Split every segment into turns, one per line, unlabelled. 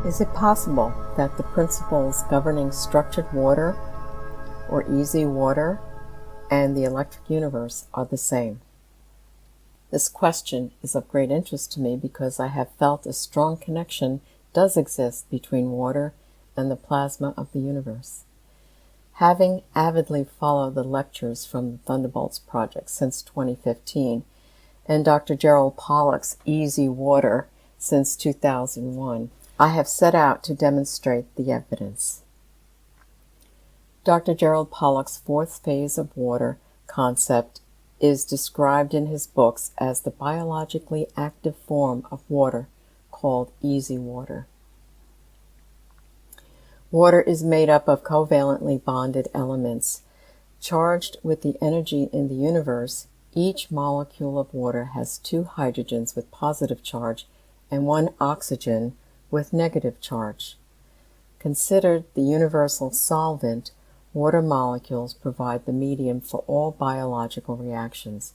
Is it possible that the principles governing structured water, or easy water, and the electric universe are the same? This question is of great interest to me because I have felt a strong connection does exist between water and the plasma of the universe. Having avidly followed the lectures from the Thunderbolts project since 2015 and Dr. Gerald Pollack's Easy Water since 2001, I have set out to demonstrate the evidence. Dr. Gerald Pollack's fourth phase of water concept is described in his books as the biologically active form of water called easy water. Water is made up of covalently bonded elements. Charged with the energy in the universe, each molecule of water has 2 hydrogens with positive charge and 1 oxygen with negative charge. Considered the universal solvent, water molecules provide the medium for all biological reactions.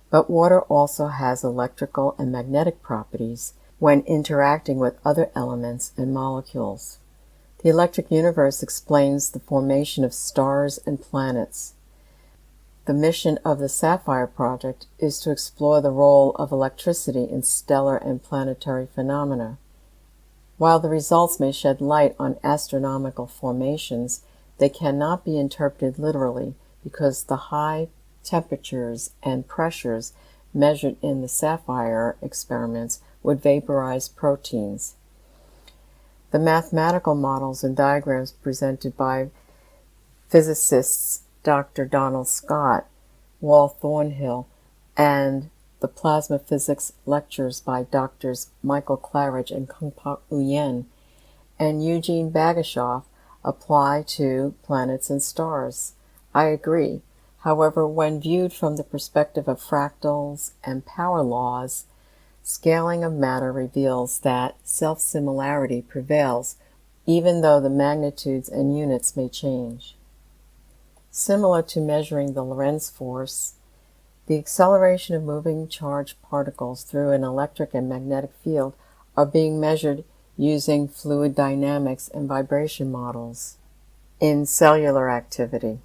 But water also has electrical and magnetic properties when interacting with other elements and molecules. The electric universe explains the formation of stars and planets. The mission of the Sapphire Project is to explore the role of electricity in stellar and planetary phenomena. While the results may shed light on astronomical formations, they cannot be interpreted literally because the high temperatures and pressures measured in the Sapphire experiments would vaporize proteins. The mathematical models and diagrams presented by physicists Dr. Donald Scott, Wal Thornhill, and the plasma physics lectures by Drs. Michael Claridge and Kung-Pak Uyen and Eugene Bagashoff apply to planets and stars. I agree. However, when viewed from the perspective of fractals and power laws, scaling of matter reveals that self-similarity prevails, even though the magnitudes and units may change. Similar to measuring the Lorentz force, the acceleration of moving charged particles through an electric and magnetic field are being measured using fluid dynamics and vibration models in cellular activity.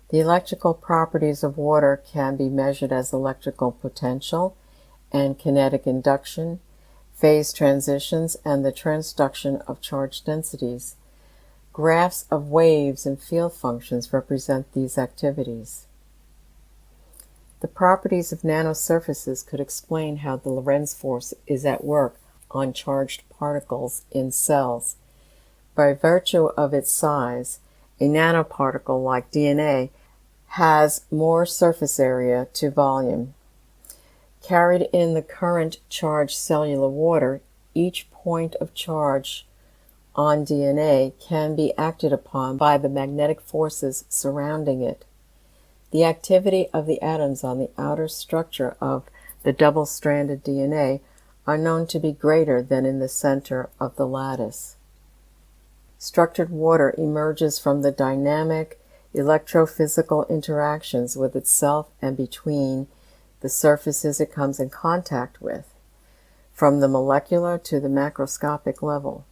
The electrical properties of water can be measured as electrical potential and kinetic induction, phase transitions, and the transduction of charge densities. Graphs of waves and field functions represent these activities. The properties of nanosurfaces could explain how the Lorentz force is at work on charged particles in cells. By virtue of its size, a nanoparticle like DNA has more surface area to volume. Carried in the current charged cellular water, each point of charge on DNA can be acted upon by the magnetic forces surrounding it. The activity of the atoms on the outer structure of the double-stranded DNA are known to be greater than in the center of the lattice. Structured water emerges from the dynamic electrophysical interactions with itself and between the surfaces it comes in contact with, from the molecular to the macroscopic level.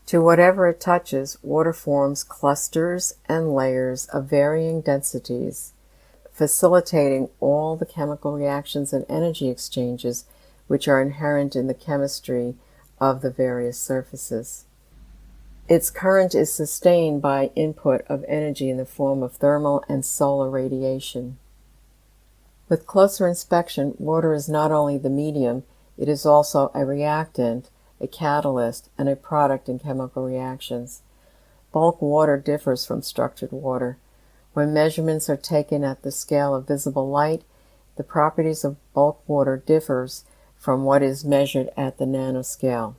To whatever it touches, water forms clusters and layers of varying densities, facilitating all the chemical reactions and energy exchanges which are inherent in the chemistry of the various surfaces. Its current is sustained by input of energy in the form of thermal and solar radiation. With closer inspection, water is not only the medium, it is also a reactant, a catalyst, and a product in chemical reactions. Bulk water differs from structured water. When measurements are taken at the scale of visible light, the properties of bulk water differs from what is measured at the nanoscale.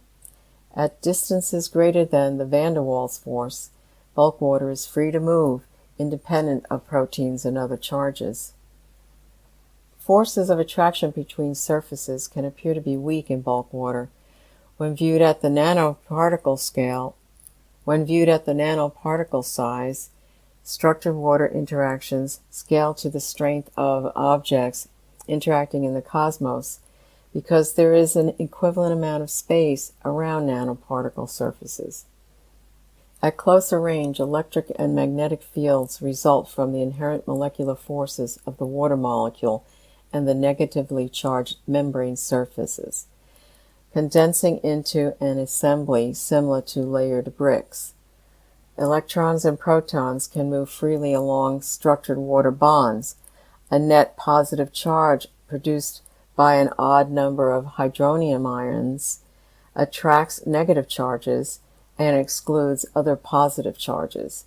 At distances greater than the van der Waals force, bulk water is free to move, independent of proteins and other charges. Forces of attraction between surfaces can appear to be weak in bulk water. When viewed at the nanoparticle size, structured water interactions scale to the strength of objects interacting in the cosmos because there is an equivalent amount of space around nanoparticle surfaces. At closer range, electric and magnetic fields result from the inherent molecular forces of the water molecule and the negatively charged membrane surfaces, condensing into an assembly similar to layered bricks. Electrons and protons can move freely along structured water bonds. A net positive charge produced by an odd number of hydronium ions attracts negative charges and excludes other positive charges.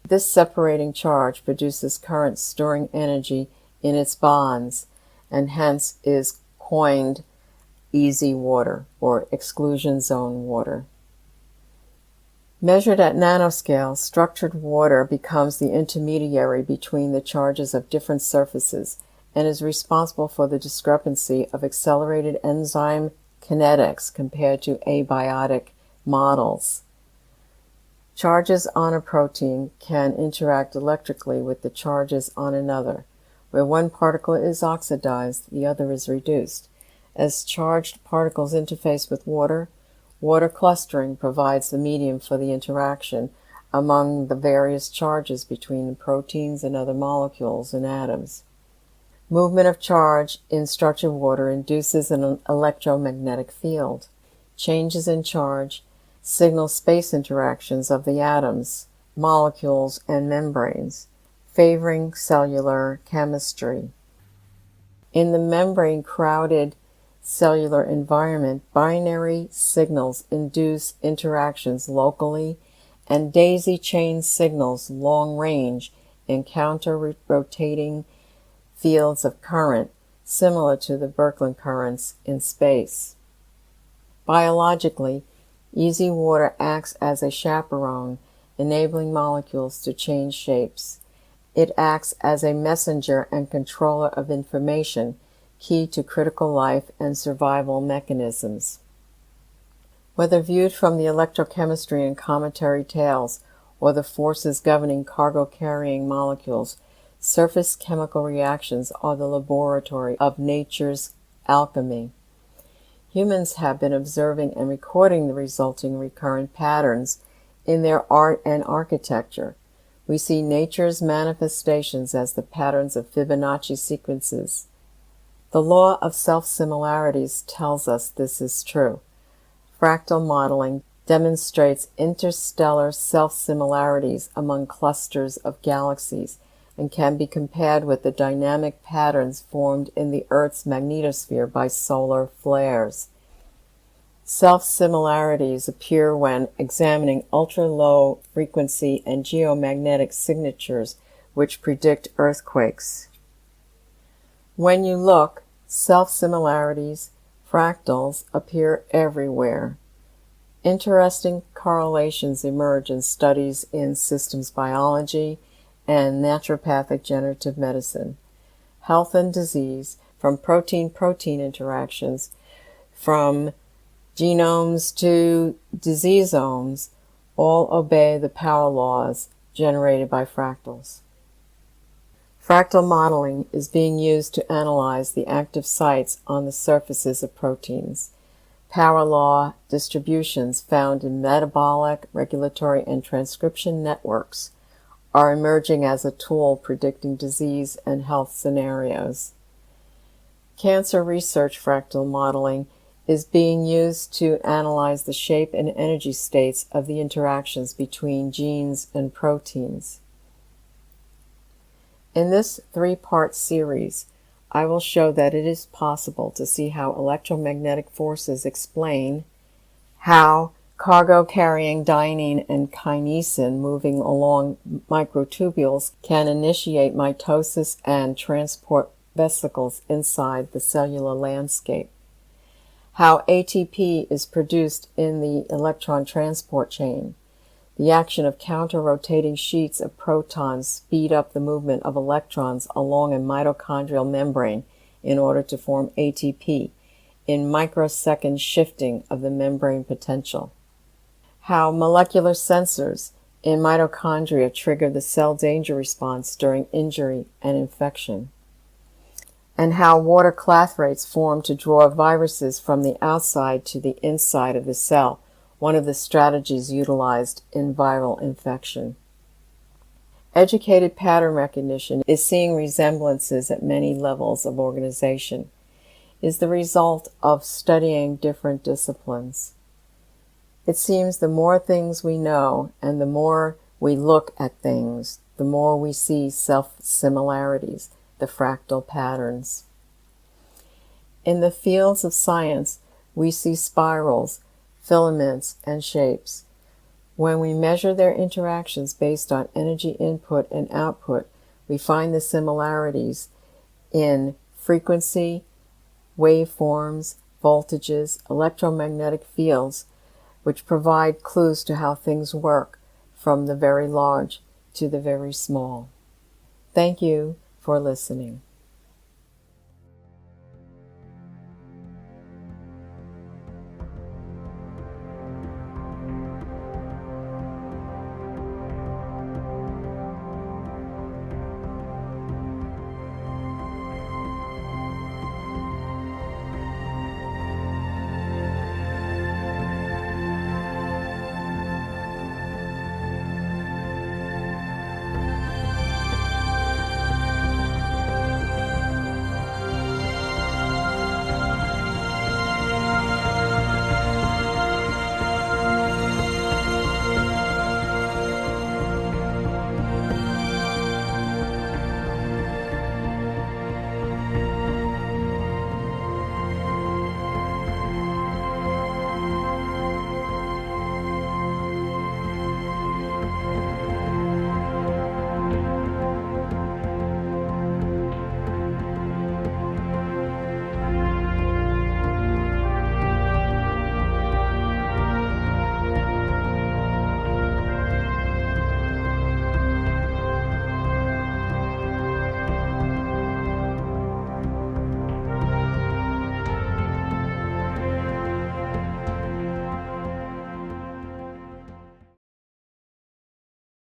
This separating charge produces current storing energy in its bonds, and hence is coined easy water or exclusion zone water. Measured at nanoscale, structured water becomes the intermediary between the charges of different surfaces and is responsible for the discrepancy of accelerated enzyme kinetics compared to abiotic models. Charges on a protein can interact electrically with the charges on another. Where one particle is oxidized, the other is reduced. As charged particles interface with water, water clustering provides the medium for the interaction among the various charges between the proteins and other molecules and atoms. Movement of charge in structured water induces an electromagnetic field. Changes in charge signal space interactions of the atoms, molecules, and membranes, favoring cellular chemistry. In the membrane-crowded cellular environment, binary signals induce interactions locally, and daisy chain signals long-range encounter rotating fields of current, similar to the Birkeland currents in space. Biologically, easy water acts as a chaperone, enabling molecules to change shapes. It acts as a messenger and controller of information, key to critical life and survival mechanisms. Whether viewed from the electrochemistry and cometary tales or the forces governing cargo-carrying molecules, surface chemical reactions are the laboratory of nature's alchemy. Humans have been observing and recording the resulting recurrent patterns in their art and architecture. We see nature's manifestations as the patterns of Fibonacci sequences. The law of self-similarities tells us this is true. Fractal modeling demonstrates interstellar self-similarities among clusters of galaxies and can be compared with the dynamic patterns formed in the Earth's magnetosphere by solar flares. Self-similarities appear when examining ultra-low frequency and geomagnetic signatures which predict earthquakes. When you look, self-similarities, fractals, appear everywhere. Interesting correlations emerge in studies in systems biology and naturopathic generative medicine. Health and disease, from protein-protein interactions, from genomes to diseasomes, all obey the power laws generated by fractals. Fractal modeling is being used to analyze the active sites on the surfaces of proteins. Power law distributions found in metabolic, regulatory, and transcription networks are emerging as a tool predicting disease and health scenarios. Cancer research fractal modeling is being used to analyze the shape and energy states of the interactions between genes and proteins. In this three-part series, I will show that it is possible to see how electromagnetic forces explain how cargo-carrying dynein and kinesin moving along microtubules can initiate mitosis and transport vesicles inside the cellular landscape, how ATP is produced in the electron transport chain. The action of counter-rotating sheets of protons speed up the movement of electrons along a mitochondrial membrane in order to form ATP in microsecond shifting of the membrane potential. How molecular sensors in mitochondria trigger the cell danger response during injury and infection. and how water clathrates form to draw viruses from the outside to the inside of the cell, one of the strategies utilized in viral infection. Educated pattern recognition is seeing resemblances at many levels of organization, is the result of studying different disciplines. It seems the more things we know and the more we look at things, the more we see self-similarities, the fractal patterns. In the fields of science, we see spirals, filaments, and shapes. When we measure their interactions based on energy input and output, we find the similarities in frequency, waveforms, voltages, electromagnetic fields, which provide clues to how things work, from the very large to the very small. Thank you for listening.